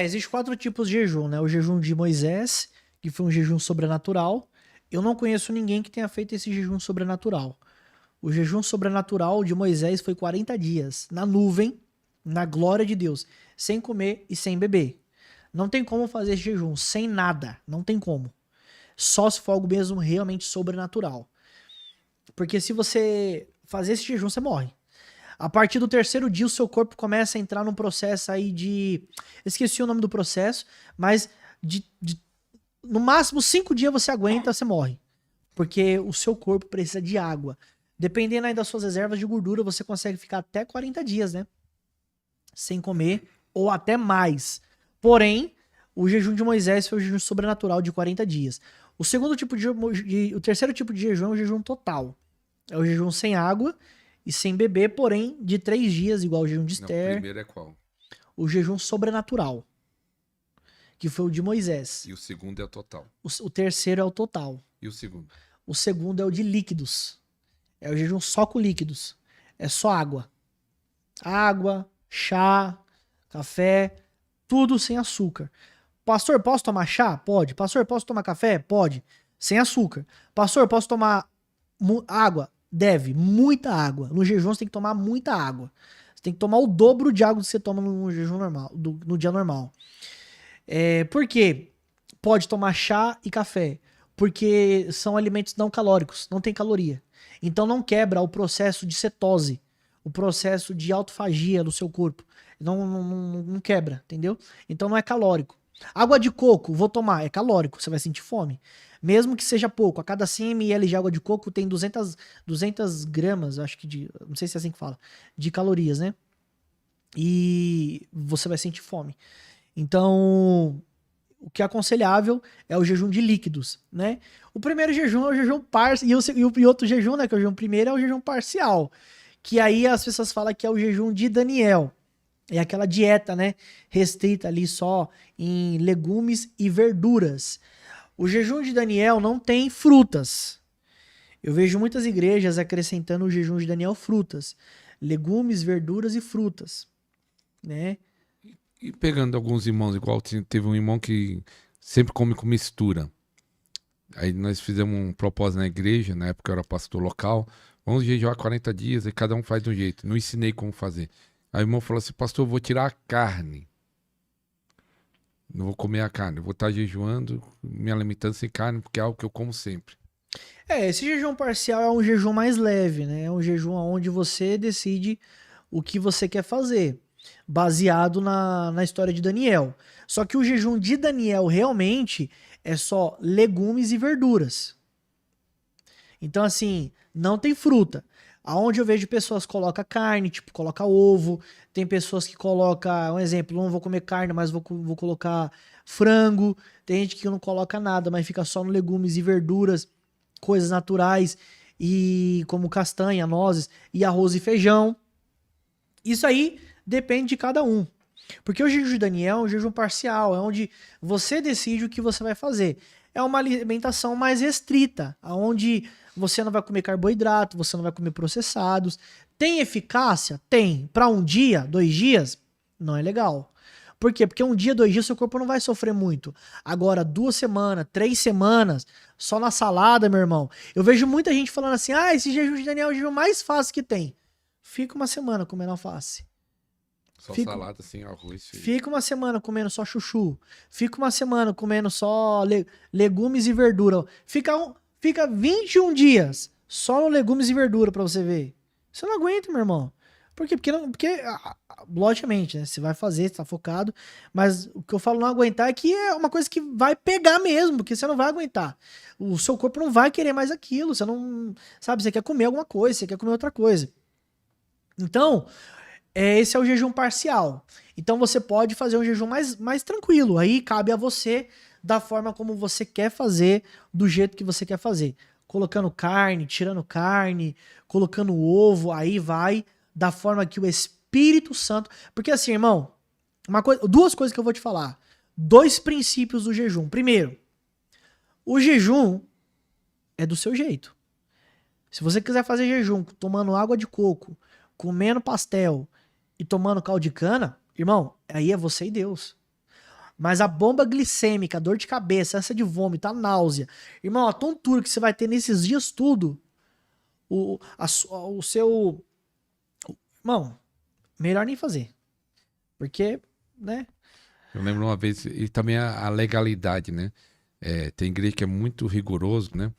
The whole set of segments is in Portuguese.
Existem 4 tipos de jejum, né? O jejum de Moisés, que foi um jejum sobrenatural. Eu não conheço ninguém que tenha feito esse jejum sobrenatural. O jejum sobrenatural de Moisés foi 40 dias, na nuvem, na glória de Deus, sem comer e sem beber. Não tem como fazer esse jejum sem nada, não tem como. Só se for algo mesmo realmente sobrenatural. Porque se você fazer esse jejum, você morre. A partir do terceiro dia, o seu corpo começa a entrar num processo aí de. Esqueci o nome do processo, mas no máximo 5 dias você aguenta, você morre. Porque o seu corpo precisa de água. Dependendo aí das suas reservas de gordura, você consegue ficar até 40 dias, né? Sem comer, ou até mais. Porém, o jejum de Moisés foi o jejum sobrenatural de 40 dias. O segundo tipo o terceiro tipo de jejum é o jejum total. É o jejum sem água e sem beber, porém de 3 dias, igual o jejum de Não, o Esther. primeiro é qual? O jejum sobrenatural, que foi o de Moisés. E o segundo é o total. O terceiro é o total. E o segundo? O segundo é o de líquidos. É o jejum só com líquidos. É só água. Água, chá, café, tudo sem açúcar. Pastor, posso tomar chá? Pode. Pastor, posso tomar café? Pode. Sem açúcar. Pastor, posso tomar água? Deve. Muita água. No jejum você tem que tomar muita água. Você tem que tomar o dobro de água que você toma no jejum normal, no dia normal. Por quê? Pode tomar chá e café. Porque são alimentos não calóricos, não tem caloria. Então não quebra o processo de cetose, o processo de autofagia do seu corpo. Não quebra, entendeu? Então não é calórico. Água de coco, vou tomar, é calórico, você vai sentir fome. Mesmo que seja pouco, a cada 100 ml de água de coco tem 200 gramas, acho que não sei se é assim que fala, de calorias, né? E você vai sentir fome. Então, o que é aconselhável é o jejum de líquidos, né? O primeiro jejum é o jejum parcial, e outro jejum, né, que é o jejum primeiro, é o jejum parcial, que aí as pessoas falam que é o jejum de Daniel. É aquela dieta, né, restrita ali só em legumes e verduras. O jejum de Daniel não tem frutas. Eu vejo muitas igrejas acrescentando o jejum de Daniel frutas, legumes, verduras e frutas, né? E pegando alguns irmãos, igual teve um irmão que sempre come com mistura. Aí nós fizemos um propósito na igreja, na época eu era pastor local, vamos jejuar 40 dias e cada um faz de um jeito. Não ensinei como fazer. Aí o irmão falou assim, pastor, eu vou tirar a carne. Não vou comer a carne, eu vou estar jejuando, me alimentando sem carne, porque é algo que eu como sempre. Esse jejum parcial é um jejum mais leve, né? É um jejum onde você decide o que você quer fazer, baseado na história de Daniel. Só que o jejum de Daniel realmente é só legumes e verduras. Então, assim, não tem fruta. Aonde eu vejo pessoas que colocam carne, tipo, coloca ovo. Tem pessoas que colocam, um exemplo, não vou comer carne, mas vou colocar frango. Tem gente que não coloca nada, mas fica só no legumes e verduras, coisas naturais, e como castanha, nozes, e arroz e feijão. Isso aí depende de cada um. Porque o jejum de Daniel é um jejum parcial, é onde você decide o que você vai fazer. É uma alimentação mais restrita, onde você não vai comer carboidrato, você não vai comer processados. Tem eficácia? Tem. Para um dia, 2 dias, não é legal. Por quê? Porque um dia, 2 dias, seu corpo não vai sofrer muito. Agora, 2 semanas, 3 semanas, só na salada, meu irmão. Eu vejo muita gente falando assim, esse jejum de Daniel é o jejum mais fácil que tem. Fica uma semana comendo alface. Só Fica, salada, sem arroz, feijão. fica uma semana comendo só chuchu. Fica uma semana comendo só legumes e verdura. Fica 21 dias só no legumes e verdura pra você ver. Você não aguenta, meu irmão. Por quê? Porque logicamente, né? Você vai fazer, você tá focado. Mas o que eu falo não aguentar é que é uma coisa que vai pegar mesmo, porque você não vai aguentar. O seu corpo não vai querer mais aquilo. Você não. Sabe, você quer comer alguma coisa, você quer comer outra coisa. Então, esse é o jejum parcial. Então você pode fazer um jejum mais tranquilo. Aí cabe a você, da forma como você quer fazer, do jeito que você quer fazer. Colocando carne, tirando carne, colocando ovo, aí vai da forma que o Espírito Santo. Porque assim, irmão, 2 coisas que eu vou te falar. 2 princípios do jejum. Primeiro, o jejum é do seu jeito. Se você quiser fazer jejum tomando água de coco, comendo pastel e tomando caldo de cana, irmão, aí é você e Deus. Mas a bomba glicêmica, a dor de cabeça, essa de vômito, a náusea, irmão, a tontura que você vai ter nesses dias tudo, o seu... Irmão, melhor nem fazer. Porque, né? Eu lembro uma vez, e também a legalidade, né? Tem igreja que é muito rigoroso, né?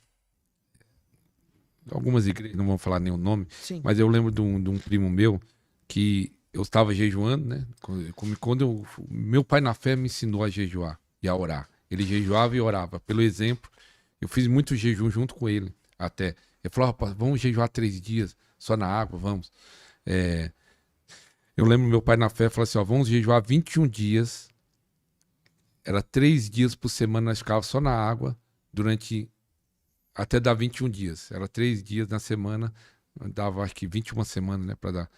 Algumas igrejas, não vou falar nenhum nome, Sim. mas eu lembro de um primo meu que eu estava jejuando, né? Quando meu pai na fé me ensinou a jejuar e a orar. Ele jejuava e orava. Pelo exemplo, eu fiz muito jejum junto com ele, até. Ele falou, rapaz, vamos jejuar 3 dias, só na água, vamos. Eu lembro meu pai na fé falou assim, ó, vamos jejuar 21 dias. Era 3 dias por semana, nós ficávamos só na água, até dar 21 dias. Era 3 dias na semana, dava acho que 21 semanas, né, pra dar.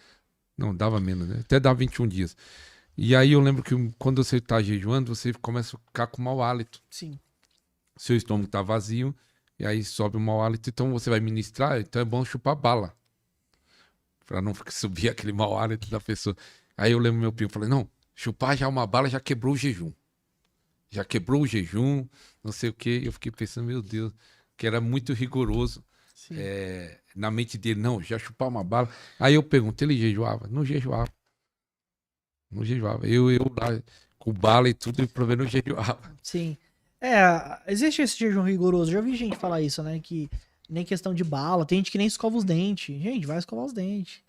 Não, dava menos, né? Até dar 21 dias. E aí eu lembro que quando você tá jejuando, você começa a ficar com mau hálito. Sim. Seu estômago tá vazio, e aí sobe o mau hálito, então você vai ministrar, então é bom chupar bala. Pra não subir aquele mau hálito da pessoa. Aí eu lembro meu primo, falei, não, chupar já uma bala já quebrou o jejum. Já quebrou o jejum, não sei o quê. Eu fiquei pensando, meu Deus, que era muito rigoroso. Na mente dele, não, já chupar uma bala. Aí eu perguntei, ele jejuava? Não jejuava. Não jejuava. Eu lá, com bala e tudo, e pelo menos não jejuava. Sim. Existe esse jejum rigoroso. Já vi gente falar isso, né? Que nem questão de bala. Tem gente que nem escova os dentes. Gente, vai escovar os dentes.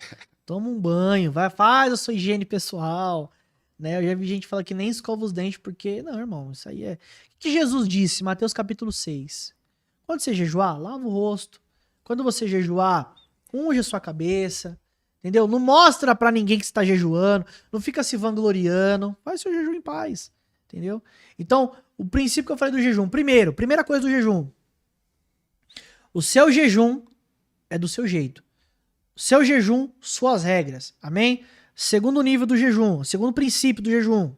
Toma um banho, faz a sua higiene pessoal. Né? Eu já vi gente falar que nem escova os dentes porque... Não, irmão, isso aí é... O que Jesus disse? Mateus capítulo 6. Quando você jejuar, lava o rosto. Quando você jejuar, unge a sua cabeça. Entendeu? Não mostra pra ninguém que você tá jejuando. Não fica se vangloriando. Faz seu jejum em paz. Entendeu? Então, o princípio que eu falei do jejum. Primeira coisa do jejum. O seu jejum é do seu jeito. O seu jejum, suas regras. Amém? Segundo nível do jejum. Segundo princípio do jejum.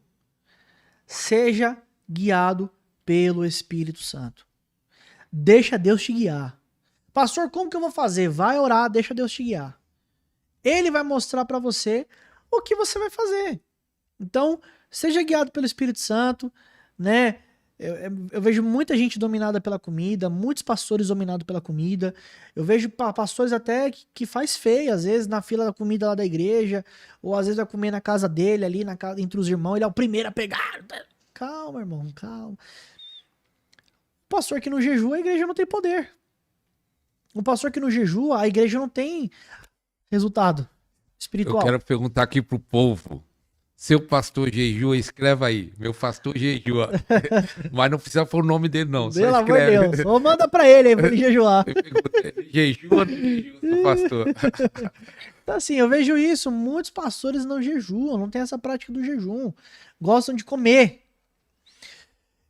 Seja guiado pelo Espírito Santo. Deixa Deus te guiar. Pastor, como que eu vou fazer? Vai orar, deixa Deus te guiar. Ele vai mostrar pra você o que você vai fazer. Então, seja guiado pelo Espírito Santo, né? Eu vejo muita gente dominada pela comida, muitos pastores dominados pela comida. Eu vejo pastores até que faz feio, às vezes, na fila da comida lá da igreja, ou às vezes vai comer na casa dele, ali entre os irmãos, ele é o primeiro a pegar. Calma, irmão, calma. O pastor que não jejua, a igreja não tem poder. O pastor que não jejua, a igreja não tem resultado espiritual. Eu quero perguntar aqui pro povo. Seu pastor jejua, escreva aí. Meu pastor jejua. Mas não precisa pôr o nome dele, não. Pelo só amor de escreve. Deus. Ou manda pra ele aí pra ele jejuar. Jejua ou não jejua, seu pastor? Então, assim, eu vejo isso. Muitos pastores não jejuam, não tem essa prática do jejum. Gostam de comer.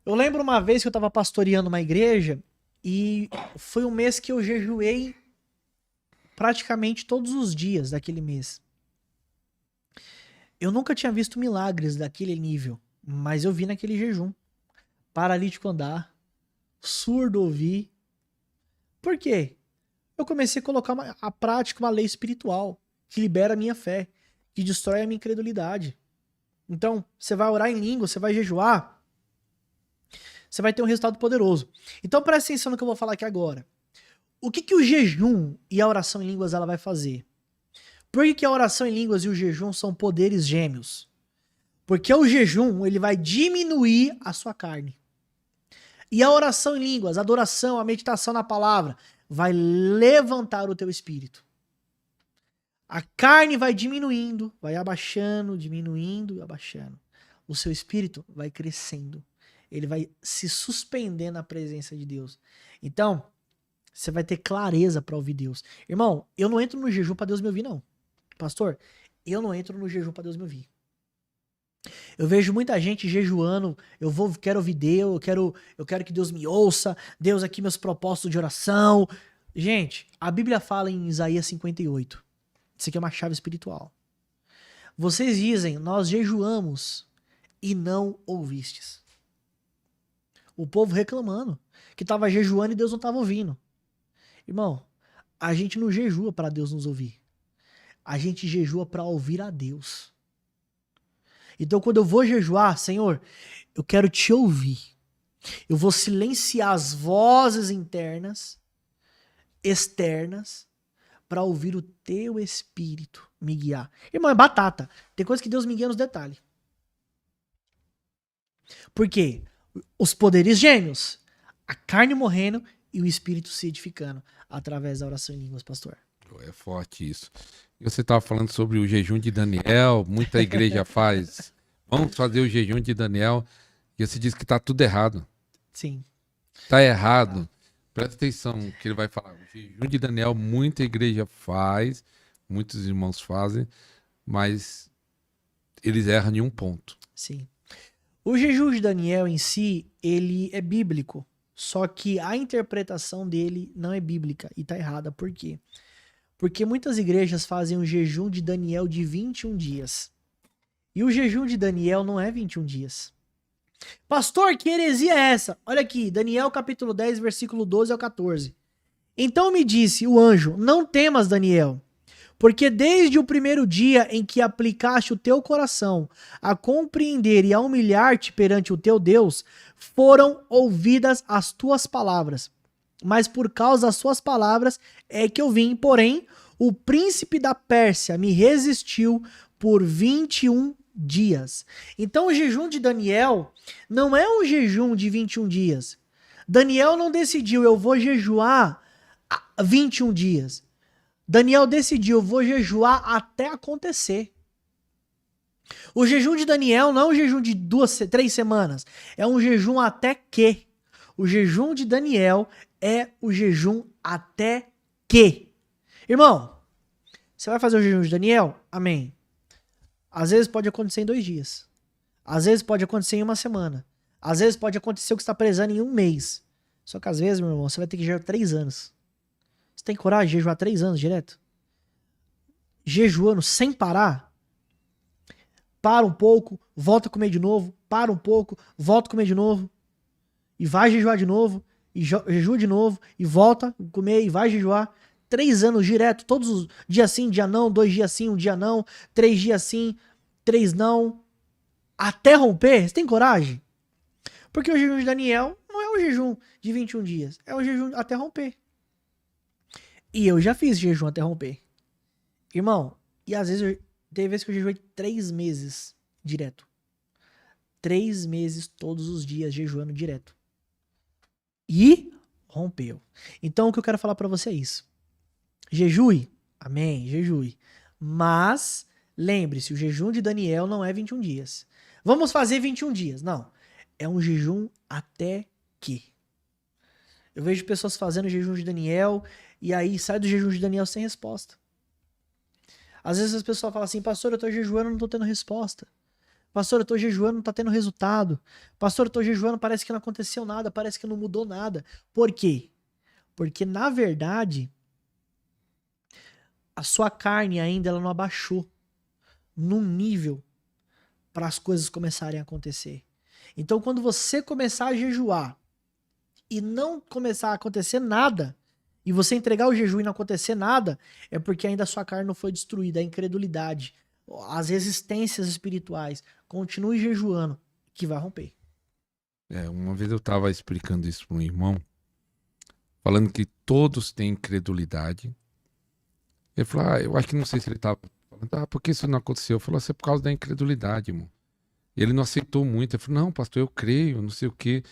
Eu lembro uma vez que eu tava pastoreando uma igreja e foi um mês que eu jejuei praticamente todos os dias daquele mês. Eu nunca tinha visto milagres daquele nível, mas eu vi naquele jejum. Paralítico andar, surdo ouvir. Por quê? Eu comecei a colocar a prática uma lei espiritual que libera a minha fé, que destrói a minha incredulidade. Então, você vai orar em língua, você vai jejuar, você vai ter um resultado poderoso. Então, presta atenção no que eu vou falar aqui agora. O que o jejum e a oração em línguas ela vai fazer? Por que a oração em línguas e o jejum são poderes gêmeos? Porque o jejum ele vai diminuir a sua carne. E a oração em línguas, a adoração, a meditação na palavra, vai levantar o teu espírito. A carne vai diminuindo, vai abaixando, diminuindo, abaixando. O seu espírito vai crescendo. Ele vai se suspender na presença de Deus. Então, você vai ter clareza para ouvir Deus. Irmão, eu não entro no jejum para Deus me ouvir, não. Pastor, eu não entro no jejum para Deus me ouvir. Eu vejo muita gente jejuando, quero ouvir Deus, eu quero que Deus me ouça, Deus aqui meus propósitos de oração. Gente, a Bíblia fala em Isaías 58. Isso aqui é uma chave espiritual. Vocês dizem, nós jejuamos e não ouvistes. O povo reclamando que estava jejuando e Deus não estava ouvindo. Irmão, a gente não jejua para Deus nos ouvir. A gente jejua para ouvir a Deus. Então, quando eu vou jejuar, Senhor, Eu quero te ouvir. Eu vou silenciar as vozes internas, externas, para ouvir o teu espírito me guiar. Irmão, é batata. Tem coisa que Deus me guia nos detalhes. Por quê? Os poderes gêmeos. A carne morrendo e o espírito se edificando através da oração em línguas, pastor. É forte isso. E você estava falando sobre o jejum de Daniel, muita igreja faz. Vamos fazer o jejum de Daniel. E você diz que está tudo errado. Sim. Está errado. Presta atenção no que ele vai falar. O jejum de Daniel, muita igreja faz, muitos irmãos fazem, mas eles erram em um ponto. Sim. O jejum de Daniel em si, ele é bíblico. Só que a interpretação dele não é bíblica e tá errada. Por quê? Porque muitas igrejas fazem o jejum de Daniel de 21 dias. E o jejum de Daniel não é 21 dias. Pastor, que heresia é essa? Olha aqui, Daniel capítulo 10, versículo 12 ao 14. Então me disse o anjo, não temas, Daniel, porque desde o primeiro dia em que aplicaste o teu coração a compreender e a humilhar-te perante o teu Deus, foram ouvidas as tuas palavras. Mas por causa das suas palavras é que eu vim, porém, o príncipe da Pérsia me resistiu por 21 dias. Então o jejum de Daniel não é um jejum de 21 dias. Daniel não decidiu, eu vou jejuar 21 dias. Daniel decidiu, eu vou jejuar até acontecer. O jejum de Daniel não é um jejum de 3 semanas. É um jejum até que. O jejum de Daniel é o jejum até que. Irmão, você vai fazer o jejum de Daniel? Amém. Às vezes pode acontecer em 2 dias. Às vezes pode acontecer em 1 semana. Às vezes pode acontecer o que você está prezando em 1 mês. Só que às vezes, meu irmão, você vai ter que jejuar 3 anos. Você tem coragem de jejuar 3 anos direto? Jejuando sem parar? Para um pouco, volta a comer de novo. Para um pouco, volta a comer de novo. E vai jejuar de novo. E jejua de novo. E volta a comer e vai jejuar. 3 anos direto, todos os dias sim, dia não, 2 dias sim, 1 dia não, 3 dias sim, 3 não, até romper. Você tem coragem? Porque o jejum de Daniel não é um jejum de 21 dias, é um jejum até romper. E eu já fiz jejum até romper. Irmão, e às vezes, teve vezes que eu jejuei 3 meses direto. 3 meses todos os dias jejuando direto. E rompeu. Então o que eu quero falar pra você é isso. Jejue, amém, jejue. Mas, lembre-se, o jejum de Daniel não é 21 dias. Vamos fazer 21 dias. Não, é um jejum até que. Eu vejo pessoas fazendo o jejum de Daniel e aí sai do jejum de Daniel sem resposta. Às vezes as pessoas falam assim, pastor, eu tô jejuando e não tô tendo resposta. Pastor, eu tô jejuando, não tá tendo resultado. Pastor, eu tô jejuando, parece que não aconteceu nada, parece que não mudou nada. Por quê? Porque, na verdade, a sua carne ainda ela não abaixou num nível para as coisas começarem a acontecer. Então, quando você começar a jejuar e não começar a acontecer nada, e você entregar o jejum e não acontecer nada, é porque ainda a sua carne não foi destruída, a incredulidade, as resistências espirituais. Continue jejuando, que vai romper. Uma vez eu estava explicando isso para um irmão, falando que todos têm incredulidade. Ele falou, eu acho que não sei se ele estava falando, por que isso não aconteceu? Eu falei, é por causa da incredulidade, irmão. E ele não aceitou muito. Ele falou, não, pastor, eu creio, não sei o quê.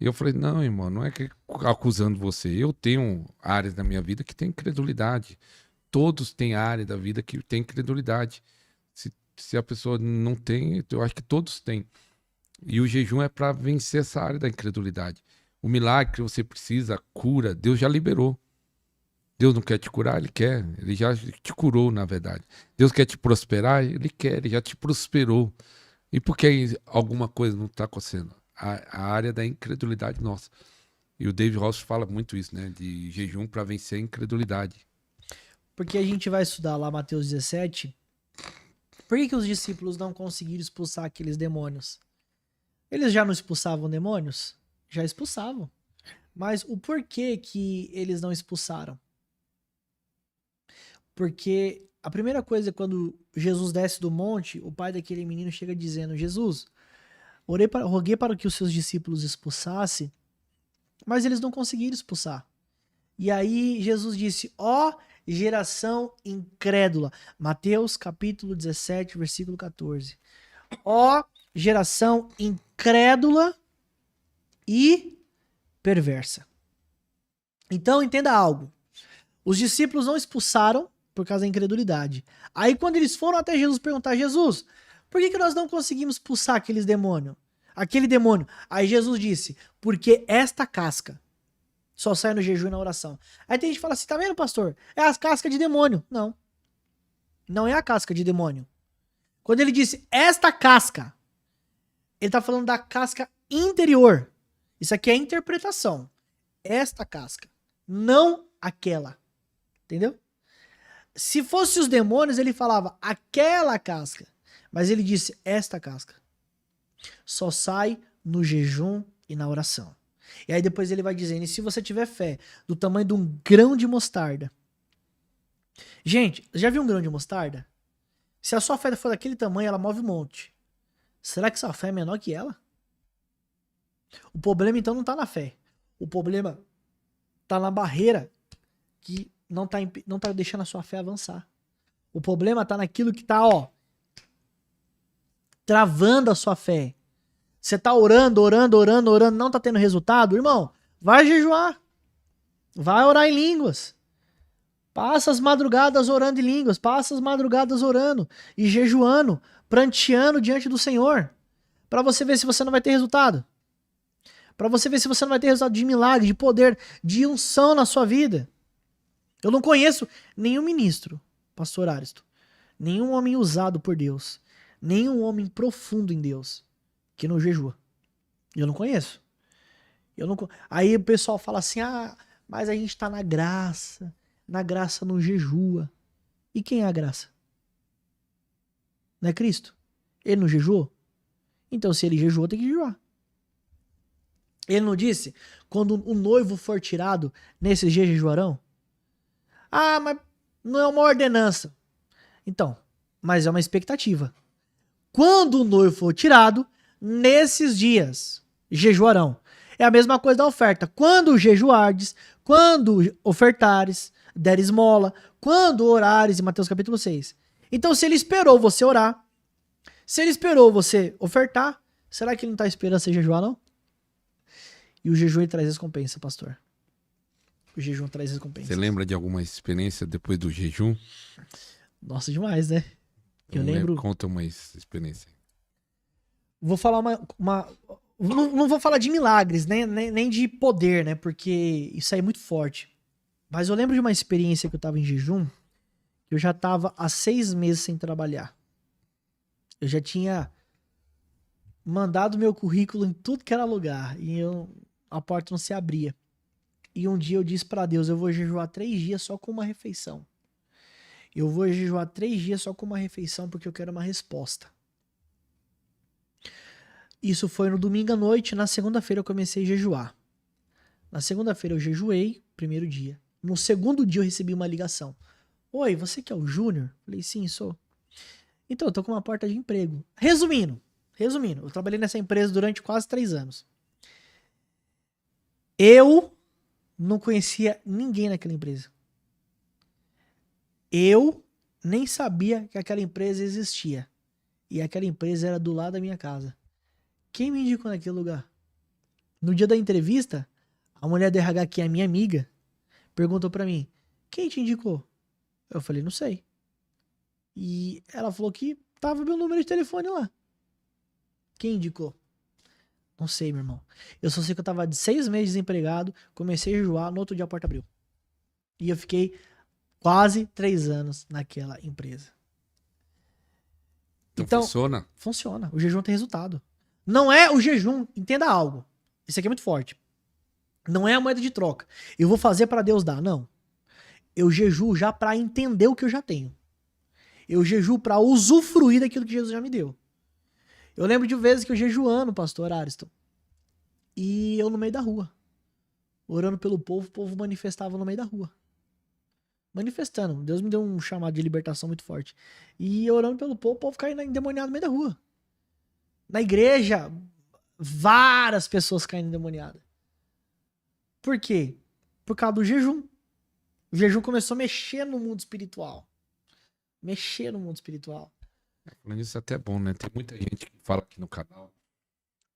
E eu falei, não, irmão, não é que acusando você. Eu tenho áreas da minha vida que tem incredulidade. Todos têm área da vida que tem incredulidade. Se a pessoa não tem, eu acho que todos têm. E o jejum é para vencer essa área da incredulidade. O milagre que você precisa, a cura, Deus já liberou. Deus não quer te curar, Ele quer. Ele já te curou, na verdade. Deus quer te prosperar, Ele quer, Ele já te prosperou. E por que alguma coisa não está acontecendo? A área da incredulidade nossa. E o David Ross fala muito isso, né? De jejum para vencer a incredulidade. Porque a gente vai estudar lá Mateus 17. Por que os discípulos não conseguiram expulsar aqueles demônios? Eles já não expulsavam demônios? Já expulsavam. Mas o porquê que eles não expulsaram? Porque a primeira coisa é quando Jesus desce do monte, o pai daquele menino chega dizendo, Jesus, Roguei para que os seus discípulos expulsassem, mas eles não conseguiram expulsar. E aí Jesus disse, ó geração incrédula. Mateus capítulo 17, versículo 14. Ó geração incrédula e perversa. Então entenda algo. Os discípulos não expulsaram por causa da incredulidade. Aí quando eles foram até Jesus perguntar, Jesus, por que nós não conseguimos expulsar aquele demônio? Aí Jesus disse, porque esta casca só sai no jejum e na oração. Aí tem gente que fala assim, tá vendo, pastor? É as cascas de demônio. Não. Não é a casca de demônio. Quando ele disse esta casca, ele tá falando da casca interior. Isso aqui é interpretação. Esta casca. Não aquela. Entendeu? Se fosse os demônios, ele falava aquela casca. Mas ele disse esta casca. Só sai no jejum e na oração. E aí depois ele vai dizendo, e se você tiver fé do tamanho de um grão de mostarda. Gente, já viu um grão de mostarda? Se a sua fé for daquele tamanho, ela move um monte. Será que sua fé é menor que ela? O problema então não tá na fé. O problema tá na barreira que não tá deixando a sua fé avançar. O problema tá naquilo que tá, ó, travando a sua fé. Você tá orando, não tá tendo resultado, irmão, vai jejuar. Vai orar em línguas. Passa as madrugadas orando em línguas, passa as madrugadas orando e jejuando, pranteando diante do Senhor, para você ver se você não vai ter resultado. Para você ver se você não vai ter resultado de milagre, de poder, de unção na sua vida. Eu não conheço nenhum ministro, pastor Aristo, nenhum homem usado por Deus, nenhum homem profundo em Deus que não jejua. Eu não conheço. Aí o pessoal fala assim, mas a gente tá na graça não jejua. E quem é a graça? Não é Cristo? Ele não jejuou? Então se ele jejuou, tem que jejuar. Ele não disse, quando o noivo for tirado, nesses dias jejuarão? Mas não é uma ordenança. Então, mas é uma expectativa. Quando o noivo for tirado, nesses dias jejuarão. É a mesma coisa da oferta. Quando jejuardes, quando ofertares, der esmola, quando orares, em Mateus capítulo 6. Então, se ele esperou você orar, se ele esperou você ofertar, será que ele não está esperando você jejuar, não? E o jejum traz recompensa, pastor. O jejum traz recompensa. Você lembra de alguma experiência depois do jejum? Nossa, demais, né? Eu lembro. Conta uma experiência. Vou falar não vou falar de milagres, nem de poder, né? Porque isso aí é muito forte. Mas eu lembro de uma experiência que eu tava em jejum, que eu já tava há 6 meses sem trabalhar. Eu já tinha mandado meu currículo em tudo que era lugar. E a porta não se abria. E um dia eu disse pra Deus, eu vou jejuar 3 dias só com uma refeição. Eu vou jejuar 3 dias só com uma refeição porque eu quero uma resposta. Isso foi no domingo à noite. Na segunda-feira eu comecei a jejuar. Na segunda-feira eu jejuei, primeiro dia. No segundo dia eu recebi uma ligação. Oi, você que é o Júnior? Falei, sim, sou. Então, eu tô com uma porta de emprego. Resumindo, eu trabalhei nessa empresa durante quase 3 anos. Eu não conhecia ninguém naquela empresa. Eu nem sabia que aquela empresa existia. E aquela empresa era do lado da minha casa. Quem me indicou naquele lugar? No dia da entrevista, a mulher do RH, que é minha amiga, perguntou pra mim, quem te indicou? Eu falei, não sei. E ela falou que tava meu número de telefone lá. Quem indicou? Não sei, meu irmão. Eu só sei que eu tava de 6 meses desempregado, comecei a jejuar, no outro dia a porta abriu. E eu fiquei quase 3 anos naquela empresa. Então funciona? Funciona. O jejum tem resultado. Não é o jejum, entenda algo. Isso aqui é muito forte. Não é a moeda de troca. Eu vou fazer para Deus dar, não. Eu jejuo já para entender o que eu já tenho. Eu jejuo para usufruir daquilo que Jesus já me deu. Eu lembro de vezes que eu jejuando, pastor Ariston, e eu no meio da rua, orando pelo povo, o povo manifestava no meio da rua. Manifestando. Deus me deu um chamado de libertação muito forte. E orando pelo povo, o povo caindo endemoniado no meio da rua. Na igreja, Várias pessoas caindo endemoniadas. Por quê? Por causa do jejum. O jejum começou a mexer no mundo espiritual. Mexer no mundo espiritual. Falando isso é até bom, né? Tem muita gente que fala aqui no canal,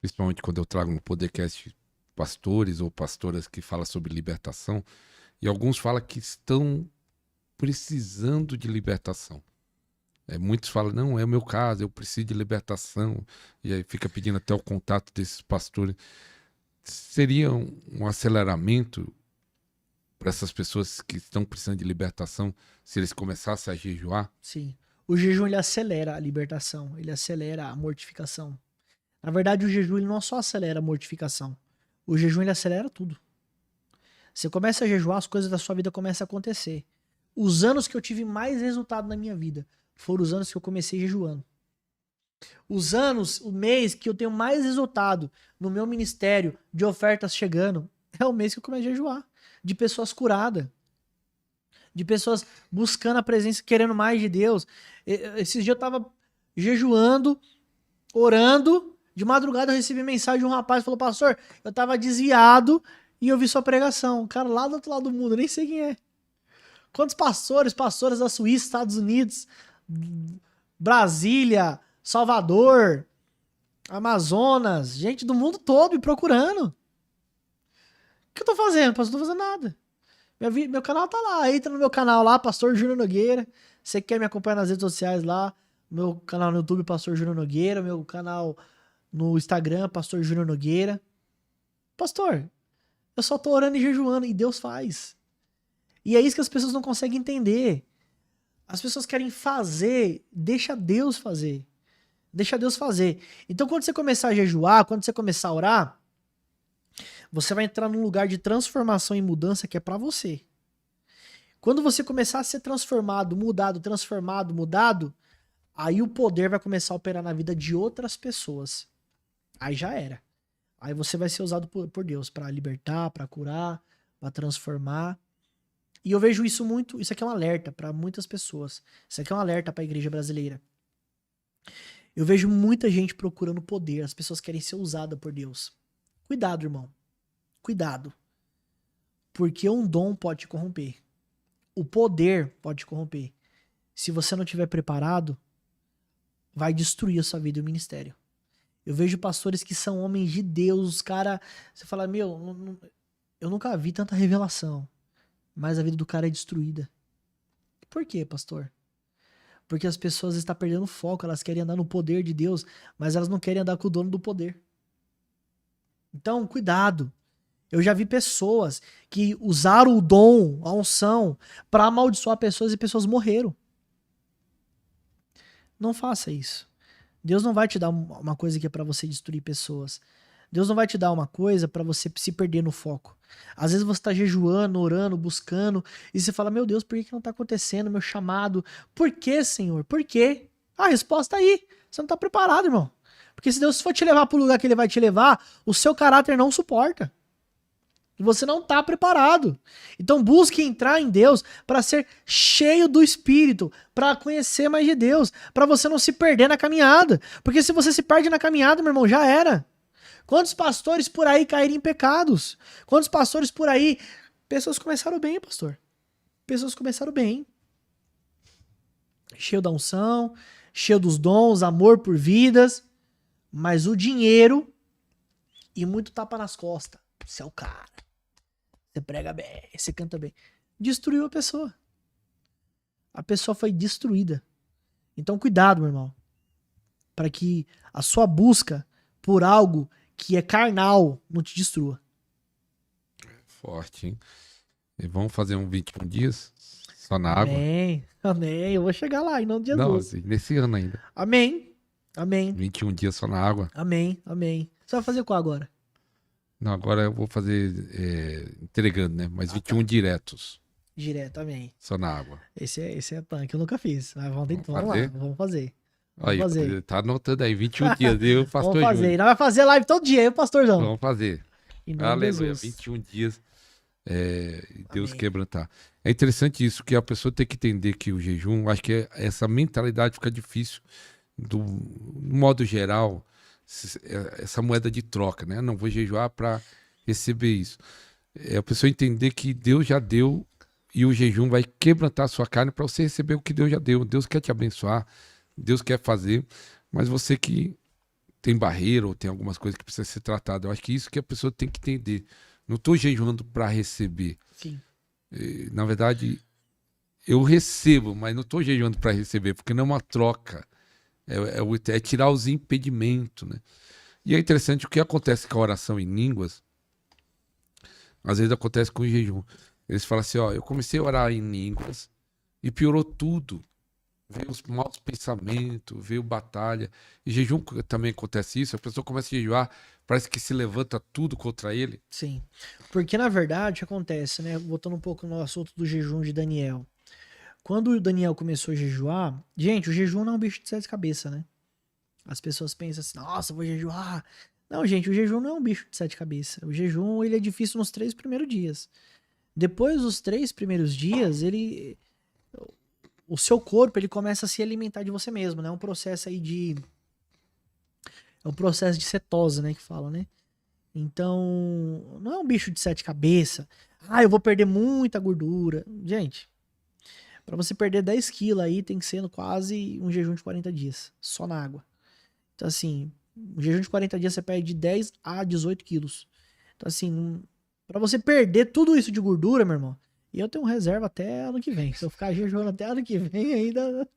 principalmente quando eu trago no podcast pastores ou pastoras que falam sobre libertação, e alguns falam que estão precisando de libertação. Muitos falam, não, é o meu caso, eu preciso de libertação, e aí fica pedindo até o contato desses pastores. Seria um aceleramento para essas pessoas que estão precisando de libertação se eles começassem a jejuar? Sim. O jejum, ele acelera a libertação, ele acelera a mortificação. Na verdade, o jejum, ele não só acelera a mortificação. O jejum, ele acelera tudo. Você começa a jejuar, as coisas da sua vida começam a acontecer. Os anos que eu tive mais resultado na minha vida foram os anos que eu comecei jejuando. Os anos, o mês que eu tenho mais resultado no meu ministério de ofertas chegando, é o mês que eu comecei a jejuar. De pessoas curadas. De pessoas buscando a presença, querendo mais de Deus. Esses dias eu tava jejuando, orando. De madrugada eu recebi mensagem de um rapaz que falou: pastor, eu tava desviado e eu vi sua pregação. O cara lá do outro lado do mundo, eu nem sei quem é. Quantos pastoras da Suíça, Estados Unidos, Brasília, Salvador, Amazonas, gente do mundo todo me procurando. O que eu tô fazendo? Pastor, não tô fazendo nada. Meu canal tá lá. Entra no meu canal lá, Pastor Júnior Nogueira. Você quer me acompanhar nas redes sociais lá? Meu canal no YouTube, Pastor Júnior Nogueira. Meu canal no Instagram, Pastor Júnior Nogueira. Pastor, eu só tô orando e jejuando e Deus faz. E é isso que as pessoas não conseguem entender. As pessoas querem fazer, deixa Deus fazer. Deixa Deus fazer. Então quando você começar a jejuar, quando você começar a orar, você vai entrar num lugar de transformação e mudança que é pra você. Quando você começar a ser transformado, mudado, aí o poder vai começar a operar na vida de outras pessoas. Aí já era. Aí você vai ser usado por Deus pra libertar, pra curar, pra transformar. E eu vejo isso muito, isso aqui é um alerta pra muitas pessoas. Isso aqui é um alerta pra igreja brasileira. Eu vejo muita gente procurando poder, as pessoas querem ser usadas por Deus. Cuidado, irmão. Cuidado. Porque um dom pode te corromper. O poder pode te corromper. Se você não estiver preparado, vai destruir a sua vida e o ministério. Eu vejo pastores que são homens de Deus, os caras... Você fala, eu nunca vi tanta revelação. Mas a vida do cara é destruída. Por quê, pastor? Porque as pessoas estão perdendo foco, elas querem andar no poder de Deus, mas elas não querem andar com o dono do poder. Então, cuidado. Eu já vi pessoas que usaram o dom, a unção, para amaldiçoar pessoas e pessoas morreram. Não faça isso. Deus não vai te dar uma coisa que é para você destruir pessoas. Deus não vai te dar uma coisa para você se perder no foco. Às vezes você tá jejuando, orando, buscando, e você fala, meu Deus, por que não tá acontecendo meu chamado? Por que, Senhor? Por quê? A resposta aí. Você não tá preparado, irmão. Porque se Deus for te levar pro lugar que ele vai te levar, o seu caráter não suporta. E você não tá preparado. Então busque entrar em Deus para ser cheio do Espírito, para conhecer mais de Deus, para você não se perder na caminhada. Porque se você se perde na caminhada, meu irmão, já era. Quantos pastores por aí caíram em pecados? Quantos pastores por aí... Pessoas começaram bem, pastor. Pessoas começaram bem. Cheio da unção, cheio dos dons, amor por vidas. Mas o dinheiro e muito tapa nas costas. Você é o cara. Você prega bem, você canta bem. Destruiu a pessoa. A pessoa foi destruída. Então cuidado, meu irmão. Para que a sua busca por algo que é carnal não te destrua. Forte, hein? E vamos fazer um 21 dias só na água? Amém. Eu vou chegar lá, em nome de Jesus. Não, assim, nesse ano ainda. Amém. 21 dias só na água. Amém. Você vai fazer qual agora? Não, agora eu vou fazer entregando, né? Mas 21 diretos. Direto, amém. Só na água. Esse é punk, eu nunca fiz. Mas vamos lá, vamos fazer. Aí, fazer. tá anotando aí, 21 dias, eu pastor Vamos fazer. Júnior. Nós vamos fazer live todo dia, eu, pastorzão. Vamos fazer. Em nome de Aleluia, Jesus. 21 dias. Deus Amém. quebrantar. É interessante isso, que a pessoa tem que entender que o jejum, acho que essa mentalidade fica difícil, no modo geral, essa moeda de troca, né? Não vou jejuar para receber isso. É a pessoa entender que Deus já deu e o jejum vai quebrantar a sua carne para você receber o que Deus já deu. Deus quer te abençoar, Deus quer fazer, mas você que tem barreira ou tem algumas coisas que precisam ser tratadas, eu acho que isso que a pessoa tem que entender. Não estou jejuando para receber. Sim. Na verdade, eu recebo, mas não estou jejuando para receber, porque não é uma troca. É tirar os impedimentos, né? E é interessante o que acontece com a oração em línguas, às vezes acontece com o jejum. Eles falam assim, ó, eu comecei a orar em línguas e piorou tudo. Veio os maus pensamentos, veio batalha. E jejum também acontece isso, a pessoa começa a jejuar, parece que se levanta tudo contra ele. Sim. Porque, na verdade, acontece, né? Voltando um pouco no assunto do jejum de Daniel. Quando o Daniel começou a jejuar, gente, o jejum não é um bicho de 7 cabeças, né? As pessoas pensam assim, nossa, vou jejuar. Não, gente, o jejum não é um bicho de 7 cabeças. O jejum, ele é difícil nos 3 primeiros dias. Depois dos 3 primeiros dias, o seu corpo, ele começa a se alimentar de você mesmo, né? É um processo aí é um processo de cetose, né, que fala, né? Então, não é um bicho de 7 cabeças. Ah, eu vou perder muita gordura. Gente, pra você perder 10 quilos aí, tem que ser quase um jejum de 40 dias, só na água. Então, assim, um jejum de 40 dias você perde de 10 a 18 quilos. Então, assim, pra você perder tudo isso de gordura, meu irmão, e eu tenho reserva até ano que vem. Se eu ficar jejuando até ano que vem, ainda.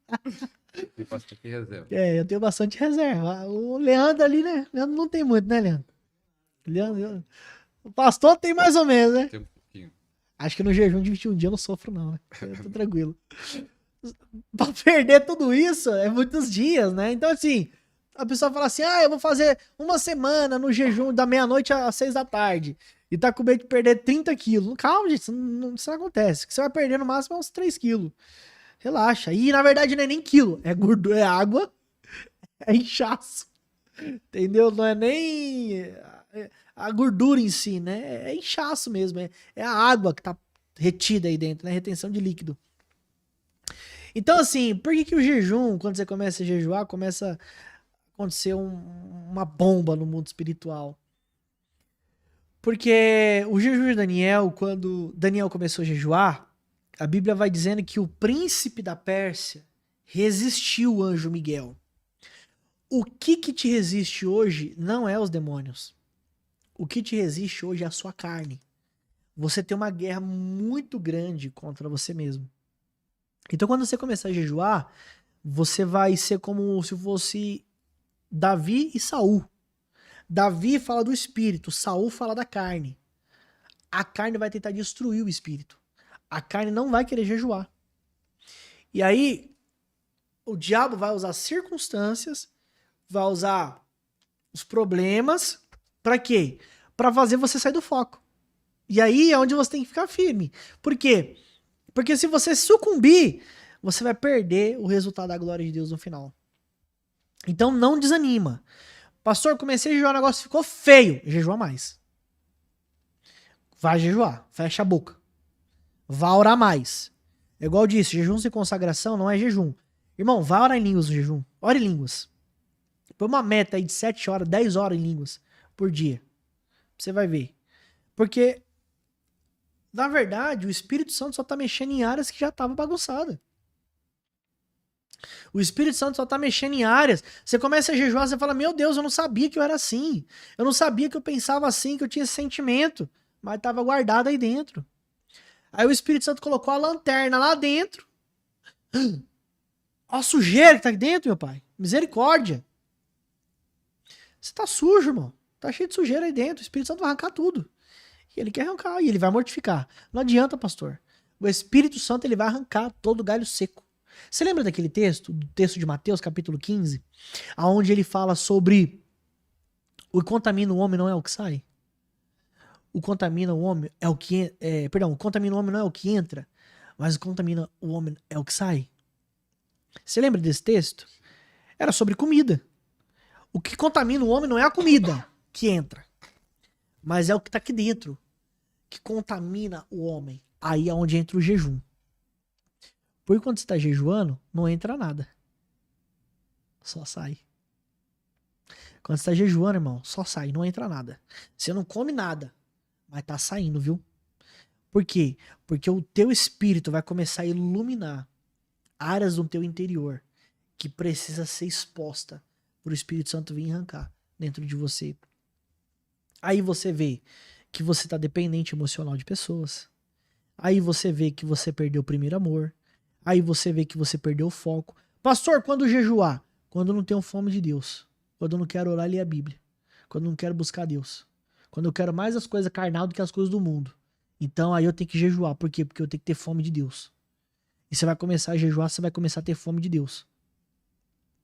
Tem bastante reserva. Eu tenho bastante reserva. O Leandro ali, né? Leandro não tem muito, né, Leandro? Leandro. O pastor tem mais ou menos, né? Tem um pouquinho. Acho que no jejum de 21 dias eu não sofro, não, né? Eu tô tranquilo. Pra perder tudo isso, é muitos dias, né? Então, assim, a pessoa fala assim, eu vou fazer uma semana no jejum da meia-noite às 6 da tarde. E tá com medo de perder 30 quilos. Calma, gente, isso não acontece. O que você vai perder no máximo é uns 3 quilos. Relaxa. E, na verdade, não é nem quilo. É gordura, é água, é inchaço. Entendeu? Não é nem a gordura em si, né? É inchaço mesmo. É a água que tá retida aí dentro, né? Retenção de líquido. Então, assim, por que o jejum, quando você começa a jejuar, começa a acontecer uma bomba no mundo espiritual? Porque o jejum de Daniel, quando Daniel começou a jejuar, a Bíblia vai dizendo que o príncipe da Pérsia resistiu o anjo Miguel. O que te resiste hoje não é os demônios. O que te resiste hoje é a sua carne. Você tem uma guerra muito grande contra você mesmo. Então, quando você começar a jejuar, você vai ser como se fosse Davi e Saul. Davi fala do espírito, Saul fala da carne. A carne vai tentar destruir o espírito. A carne não vai querer jejuar. E aí, o diabo vai usar circunstâncias, vai usar os problemas, pra quê? Pra fazer você sair do foco. E aí é onde você tem que ficar firme. Por quê? Porque se você sucumbir, você vai perder o resultado da glória de Deus no final. Então não desanima. Pastor, comecei a jejuar, o negócio ficou feio. Jejua mais. Vai jejuar. Fecha a boca. Vá orar mais. É igual eu disse, jejum sem consagração não é jejum. Irmão, vá orar em línguas no jejum. Ore em línguas. Põe uma meta aí de 7 horas, 10 horas em línguas por dia. Você vai ver. Porque, na verdade, o Espírito Santo só tá mexendo em áreas que já estavam bagunçadas. O Espírito Santo só tá mexendo em áreas. Você começa a jejuar, você fala, meu Deus, eu não sabia que eu era assim. Eu não sabia que eu pensava assim, que eu tinha esse sentimento. Mas estava guardado aí dentro. Aí o Espírito Santo colocou a lanterna lá dentro. Olha a sujeira que tá aqui dentro, meu pai. Misericórdia. Você tá sujo, irmão. Tá cheio de sujeira aí dentro. O Espírito Santo vai arrancar tudo. E ele quer arrancar, e ele vai mortificar. Não adianta, pastor. O Espírito Santo, ele vai arrancar todo galho seco. Você lembra daquele texto, do texto de Mateus, capítulo 15? Onde ele fala sobre o que contamina o homem não é o que sai? O contamina o homem é o que... o contamina o homem não é o que entra, mas o contamina o homem é o que sai. Você lembra desse texto? Era sobre comida. O que contamina o homem não é a comida que entra, mas é o que tá aqui dentro, que contamina o homem. Aí é onde entra o jejum. Porque quando você tá jejuando, não entra nada. Só sai. Quando você tá jejuando, irmão, só sai, não entra nada. Você não come nada, mas tá saindo, viu? Por quê? Porque o teu espírito vai começar a iluminar áreas do teu interior que precisa ser exposta pro Espírito Santo vir arrancar dentro de você. Aí você vê que você tá dependente emocional de pessoas. Aí você vê que você perdeu o primeiro amor. Aí você vê que você perdeu o foco. Pastor, quando jejuar? Quando eu não tenho fome de Deus. Quando eu não quero orar e ler a Bíblia. Quando eu não quero buscar Deus. Quando eu quero mais as coisas carnal do que as coisas do mundo. Então aí eu tenho que jejuar. Por quê? Porque eu tenho que ter fome de Deus. E você vai começar a jejuar, você vai começar a ter fome de Deus.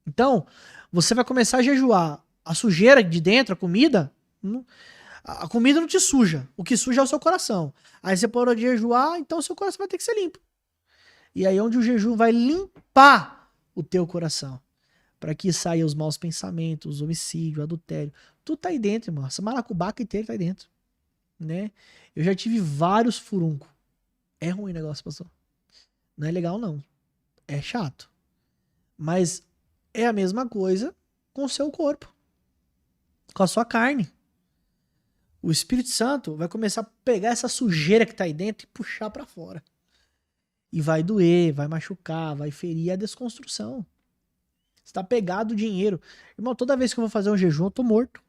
Então, você vai começar a jejuar. A sujeira de dentro, a comida, a comida não te suja. O que suja é o seu coração. Aí você parou de jejuar, então o seu coração vai ter que ser limpo. E aí onde o jejum vai limpar o teu coração. Para que saia os maus pensamentos, homicídio, adultério. Tudo tá aí dentro, irmão. Essa malacubaca inteira tá aí dentro. Né? Eu já tive vários furuncos. É ruim o negócio, pastor. Não é legal, não. É chato. Mas é a mesma coisa com o seu corpo. Com a sua carne. O Espírito Santo vai começar a pegar essa sujeira que tá aí dentro e puxar pra fora. E vai doer, vai machucar, vai ferir a desconstrução. Você tá pegado o dinheiro. Irmão, toda vez que eu vou fazer um jejum, eu tô morto.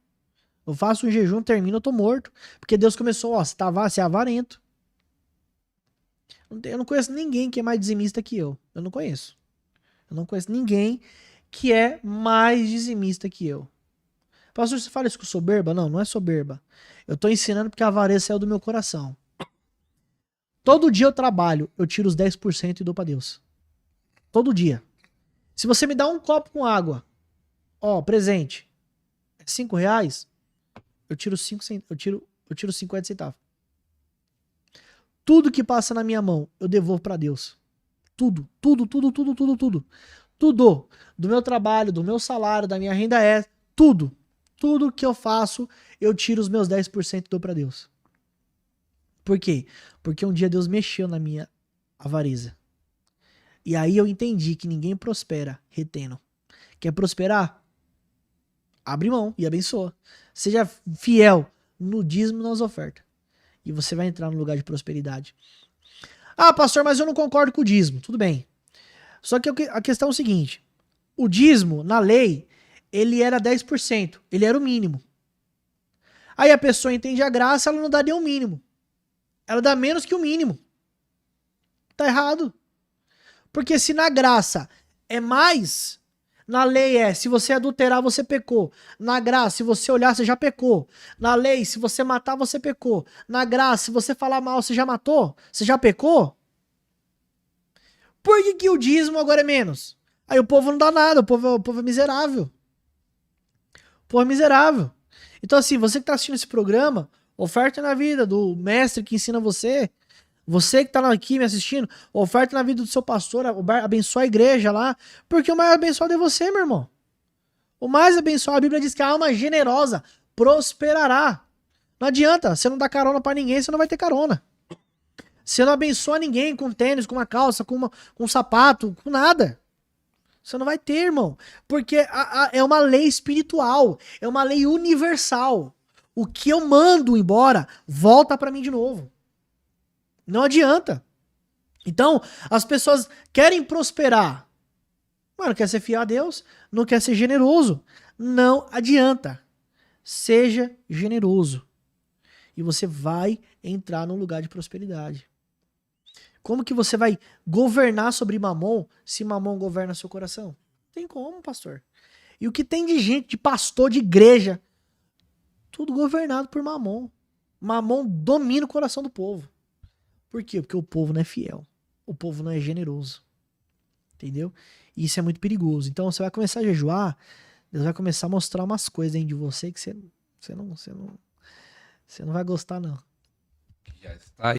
Eu faço um jejum, termino, eu tô morto. Porque Deus começou, ó, você é avarento. Eu não conheço ninguém que é mais dizimista que eu. Eu não conheço. Eu não conheço ninguém que é mais dizimista que eu. Pastor, você fala isso com soberba? Não, não é soberba. Eu tô ensinando porque a avareza saiu do meu coração. Todo dia eu trabalho, eu tiro os 10% e dou pra Deus. Todo dia. Se você me dá um copo com água, ó, presente, é R$5, eu tiro 50 centavos. Tudo que passa na minha mão, eu devolvo pra Deus. Tudo. Tudo. Tudo. Do meu trabalho, do meu salário, da minha renda extra, tudo. Tudo que eu faço, eu tiro os meus 10% e dou pra Deus. Por quê? Porque um dia Deus mexeu na minha avareza. E aí eu entendi que ninguém prospera retendo. Quer prosperar? Abre mão e abençoa. Seja fiel no dízimo e nas ofertas. E você vai entrar no lugar de prosperidade. Ah, pastor, mas eu não concordo com o dízimo. Tudo bem. Só que a questão é o seguinte. O dízimo, na lei, ele era 10%. Ele era o mínimo. Aí a pessoa entende a graça, ela não dá nem o mínimo. Ela dá menos que o mínimo. Tá errado. Porque se na graça é mais, na lei é, se você adulterar, você pecou. Na graça, se você olhar, você já pecou. Na lei, se você matar, você pecou. Na graça, se você falar mal, você já matou? Você já pecou? Por que o dízimo agora é menos? Aí o povo não dá nada, o povo é miserável. O povo é miserável. Então assim, você que tá assistindo esse programa, oferta na vida do mestre que ensina você. Você que tá aqui me assistindo, oferta na vida do seu pastor, abençoa a igreja lá, porque o mais abençoado é você, meu irmão. O mais abençoado, a Bíblia diz que a alma generosa prosperará. Não adianta, você não dá carona pra ninguém, você não vai ter carona. Você não abençoa ninguém com tênis, com uma calça, com um sapato, com nada. Você não vai ter, irmão. Porque é uma lei espiritual, é uma lei universal. O que eu mando embora, volta pra mim de novo. Não adianta. Então, as pessoas querem prosperar. Mas não quer ser fiel a Deus, não quer ser generoso. Não adianta. Seja generoso. E você vai entrar num lugar de prosperidade. Como que você vai governar sobre Mamon se Mamon governa seu coração? Não tem como, pastor. E o que tem de gente, de pastor, de igreja, tudo governado por Mamon. Mamon domina o coração do povo. Por quê? Porque o povo não é fiel. O povo não é generoso. Entendeu? E isso é muito perigoso. Então você vai começar a jejuar, Deus vai começar a mostrar umas coisas dentro de você que você não vai gostar, não. Já está